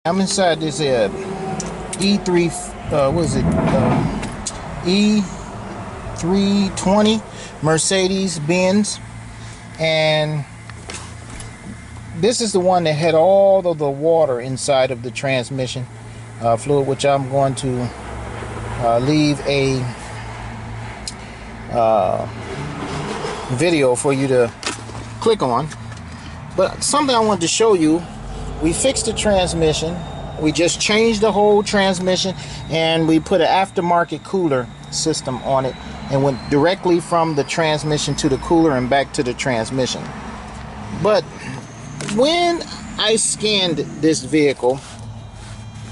I'm inside this E3, what is it? E320 Mercedes Benz, and this is the one that had all of the water inside of the transmission fluid, which I'm going to leave a video for you to click on. But something I wanted to show you. We fixed the transmission. We just changed the whole transmission, and we put an aftermarket cooler system on it, and went directly from the transmission to the cooler and back to the transmission. But when I scanned this vehicle,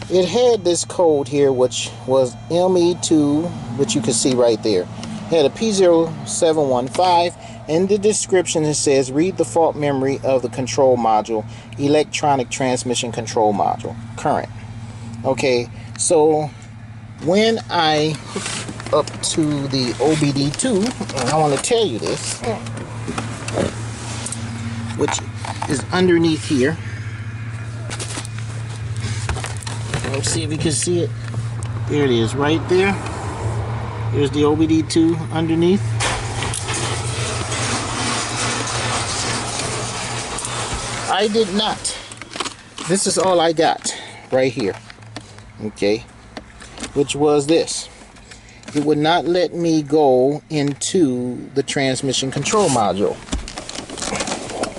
it had this code here, which was ME2, which you can see right there. It had a P0715. In the description it says, read the fault memory of the control module, electronic transmission control module, current. Okay, so when I hook up to the OBD2, and I want to tell you this, which is underneath here. Let's see if you can see it. There it is, right there. There's the OBD2 underneath. I did not. This is all I got right here. Okay. Which was this. It would not let me go into the transmission control module.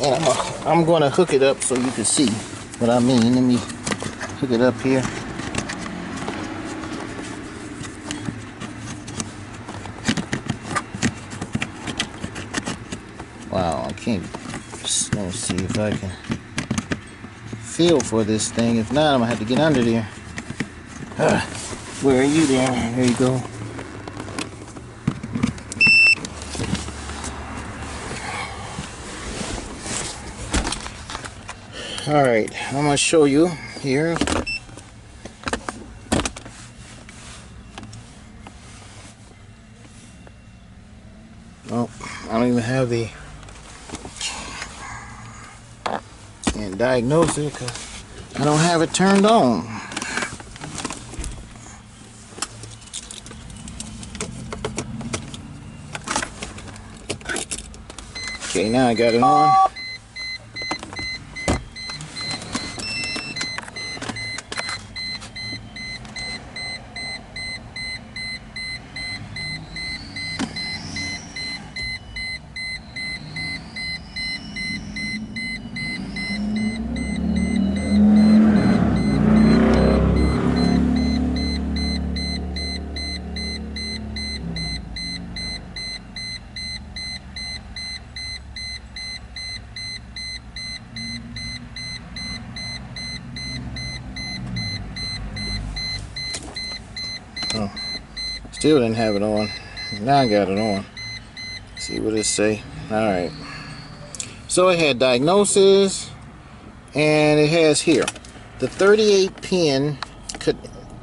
And I'm going to hook it up so you can see what I mean. Let me hook it up here. Wow, I can't. Let me see if I can feel for this thing. If not, I'm gonna have to get under there. Where are you there? There you go. Alright, I'm gonna show you here. Oh, I don't even have the and diagnose it because I don't have it turned on. Okay, now I got it on. Oh, still didn't have it on. Now I got it on. See what it say. Alright. So it had diagnosis, and it has here the 38 pin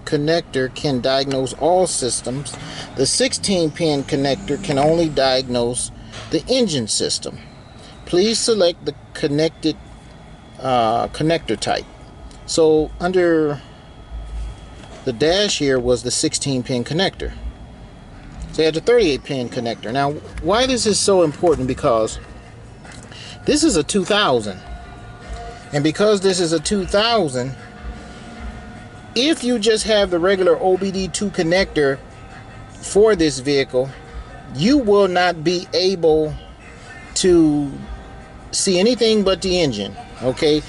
connector can diagnose all systems. The 16 pin connector can only diagnose the engine system. Please select the connected connector type. So under the dash here was the 16 pin connector. So you had the 38 pin connector. Now why this is so important, because this is a 2000, and because this is a 2000, if you just have the regular OBD2 connector for this vehicle, you will not be able to see anything but the engine. Okay,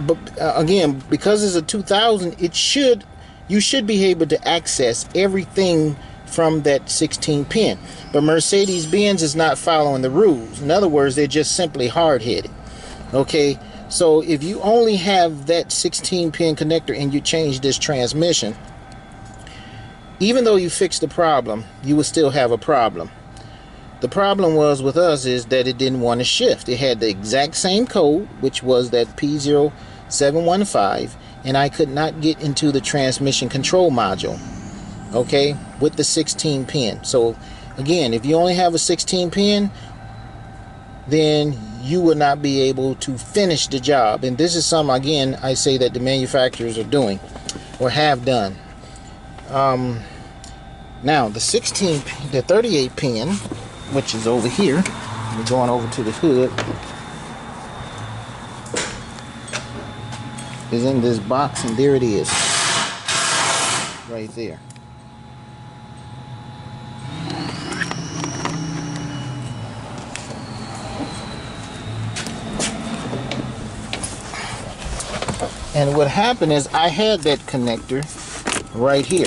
but again, because it's a 2000, you should be able to access everything from that 16 pin. But Mercedes-Benz is not following the rules. In other words, they're just simply hard-headed. Okay, so if you only have that 16 pin connector and you change this transmission, even though you fixed the problem, you will still have a problem. The problem was with us is that it didn't want to shift. It had the exact same code, which was that P0715, and I could not get into the transmission control module, okay, with the 16 pin. So again, if you only have a 16 pin, then you will not be able to finish the job. And this is something, again, I say that the manufacturers are doing or have done. Now the 38 pin, which is over here, we're going over to the hood, is in this box, and there it is, right there. And what happened is I had that connector right here.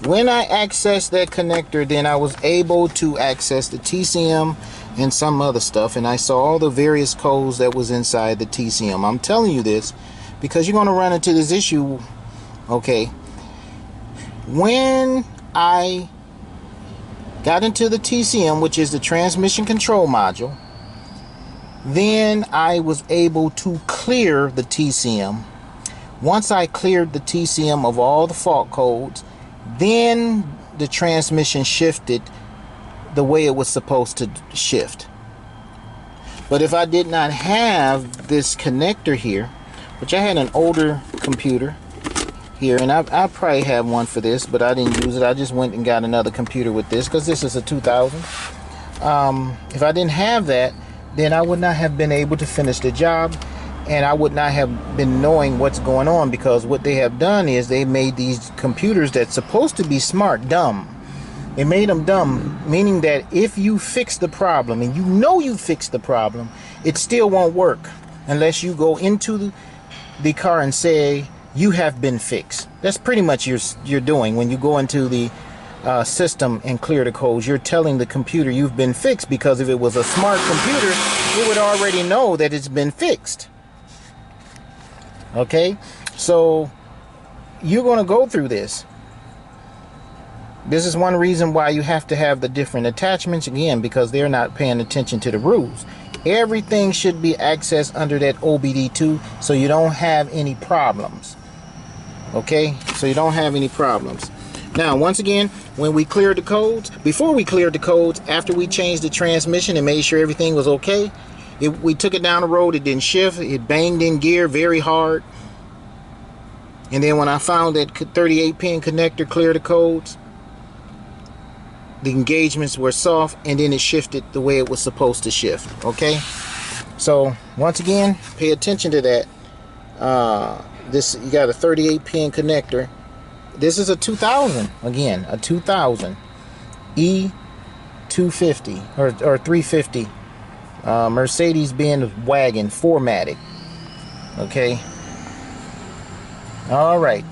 When I accessed that connector, then I was able to access the TCM and some other stuff, and I saw all the various codes that was inside the TCM. I'm telling you this because you're going to run into this issue. Okay, when I got into the TCM, which is the transmission control module, then I was able to clear the TCM. Once I cleared the TCM of all the fault codes, then the transmission shifted the way it was supposed to shift. But if I did not have this connector here, which I had an older computer here, and I probably have one for this, but I didn't use it. I just went and got another computer with this because this is a 2000. If I didn't have that, then I would not have been able to finish the job, and I would not have been knowing what's going on, because what they have done is they made these computers that's supposed to be smart dumb. They made them dumb, meaning that if you fix the problem and you know you fixed the problem, it still won't work unless you go into the car and say you have been fixed. That's pretty much you're doing when you go into the system and clear the codes. You're telling the computer you've been fixed, because if it was a smart computer, it would already know that it's been fixed. Okay, so you're going to go through this. This is one reason why you have to have the different attachments, again, because they're not paying attention to the rules. Everything should be accessed under that OBD2 so you don't have any problems. Okay, so you don't have any problems. Now, once again, when we cleared the codes, before we cleared the codes, after we changed the transmission and made sure everything was okay, we took it down the road, it didn't shift, it banged in gear very hard. And then when I found that 38 pin connector clear the codes, the engagements were soft, and then it shifted the way it was supposed to shift. Okay, so once again, pay attention to that. This, you got a 38 pin connector. This is a 2000, again, a 2000 E250 or 350 Mercedes-Benz wagon 4MATIC. Okay, all right.